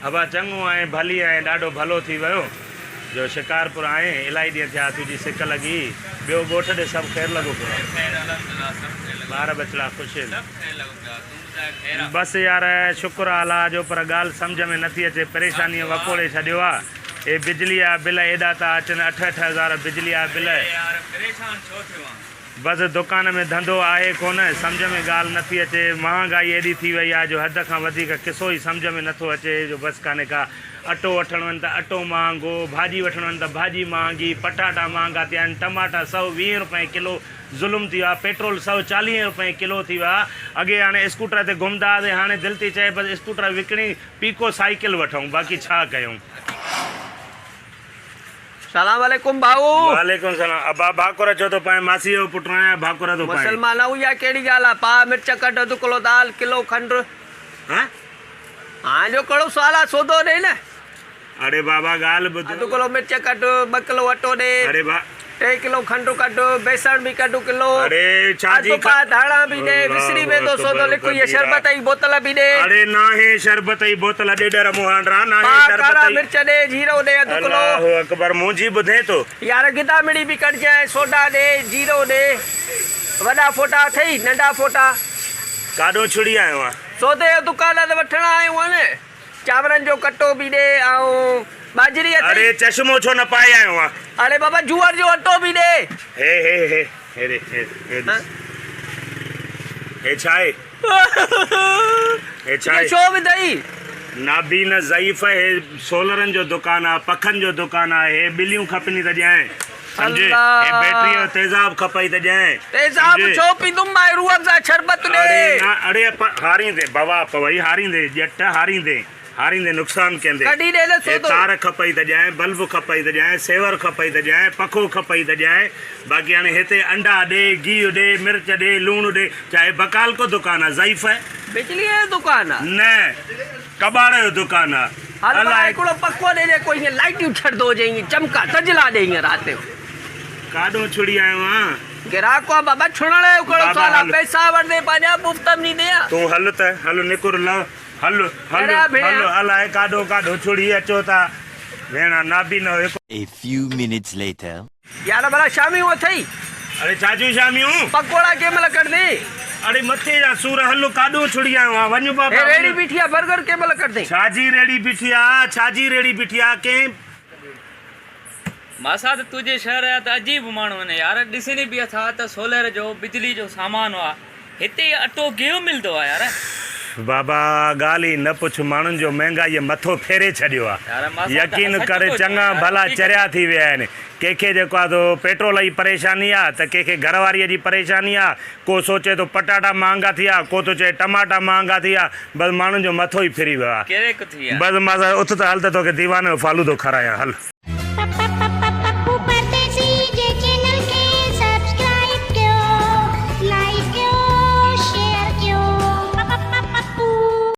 अब चङो आहे भली आहे ॾाढो भलो थी वियो जो शिकारपुर आए इलाही ॾींहं थिया तुंहिंजी सिक लॻी ॿियो ॻोठ ॾे सभु ख़ैरु लॻो पियो ॿार बचड़ा ख़ुशि बसि यार शुक्र अलाह जो पर ॻाल्हि सम्झ में नथी अचे परेशानीअ वकोड़े छॾियो आहे हे बिजली जा बिल एॾा था अचनि 8-8 हज़ार बिजली जा बिल बसि दुकान में धंधो आहे कोन सम्झ में ॻाल्हि नथी अचे महांगाई एॾी थी वई आहे जो हद खां वधीक किसो ई सम्झ में नथो अचे जो बसि कान्हे का अटो वठणु वञ त अटो महांगो भाॼी वठणु वञ त भाॼी महांगी पटाटा महांगा थिया आहिनि टमाटा 120 रुपए किलो ज़ुल्म थी वियो आहे पेट्रोल 140 रुपए किलो थी वियो आहे अॻे हाणे स्कूटर ते घुमंदा हुआसीं हाणे दिलि थी चए बसि स्कूटर विकिणी पीको साइकिल वठूं बाक़ी छा कयूं। सलाम वालेकुम भाऊ। वालेकुम सलाम। अब भाकुर चो तो पाए मासी जो पुट आया भाकुर तो पाए मुसलमान हूं या केड़ी गाल आ पा मिर्च कट अधु किलो दाल किलो खंड हां हां जो कड़ो साला सोदो दे न। अरे बाबा गाल बुध अधु किलो मिर्च कट 2 किलो अटो दे। अरे बा 3 किलो खंड कट बेसन भी कट किलो। अरे चाची का धाड़ा भी दे विसरी में तो सोदो लिखो ये शरबत ई बोतल भी दे। अरे ना है शरबत ई बोतल दे डर मोहनरा ना है शरबत कारा मिर्च दे जीरो दे अधु किलो। अल्लाह अकबर मुंजी बुधे तो यार गिदा मिड़ी भी कट जाए सोडा दे जीरो दे वडा फोटा थई नंडा फोटा काडो छुड़ी आयो आ सोदे दुकान ते वठण आयो आ ने चावरन जो कट्टो भी दे आऊं बाजरी अथई। अरे चश्मो छो न पाए आयो आ अरे बाबा जुअर जो अटो भी दे। हे छाए हे छाए शो भी दई नाबीन ज़ईफ है सोलरन जो दुकान आ पखन जो दुकान आ हे बिलियूं खपनी त जाए समझे हे बैटरी जो तेजाब खपई त जाए तेजाब छो पींदुम माय रूह अफ़ज़ा शरबत दे। अरे ना अरे हारी दे बाबा पवई हारी दे जट हारी दे नुकसान केंदे कडी दे ले सो तार खपई त जाए बल्ब खपई त जाए सेवर खपई त जाए पखो खपई त जाए बाकी हाणे हिते अंडा दे घी दे मिर्च दे लूण दे चाहे बकाल को दुकान है ज़ईफ है बिजली जो दुकान है न कबाड़ जो दुकान है अल्लाह एकड़ो पक्को दे कोई लाइटियूं छड़ दो जे चमका तजला दे रात को काडो छुड़ी आयो हां गिराको बाबा छुणले कोड़ो साला पैसा वरदे पाजा मुफ्त नहीं दे तू हल त हल निकुर ल हल अलाए काडो छुड़ी अचो ता भेणा नाबी न A few minutes later यार भला शामी हो थई। अरे चाचू शामियूं पकोड़ा के मल कर दे। अरे मथे जा सूर हलो काडो छुड़ी आयो हां वञ बाबा ए रेडी बिठिया बर्गर के मल कर दे। छाजी रेडी बिठिया के मासा त तुझे शहर है त अजीब माण्हू ने यार ॾिसणी बि अथा त सोलर जो बिजली जो सामान आ हिते अटो गेहूं मिलदो आ यार बाबा गाली न पुछ माण्हुनि जो महंगाई मथो फेरे छॾियो आहे यकीन कर चङा भला चरिया थी विया आहिनि कंहिंखे जेको आहे तो पेट्रोल जी परेशानी आहे त कंहिंखे घरवारीअ जी परेशानी आहे को सोचे तो पटाटा महांगा थी विया को तो चए टमाटा महांगा थी विया बसि माण्हुनि जो मथो ई फिरी वियो आहे बसि मां उथ त हल त तोखे दीवाने जो फालूदो खारायां हल।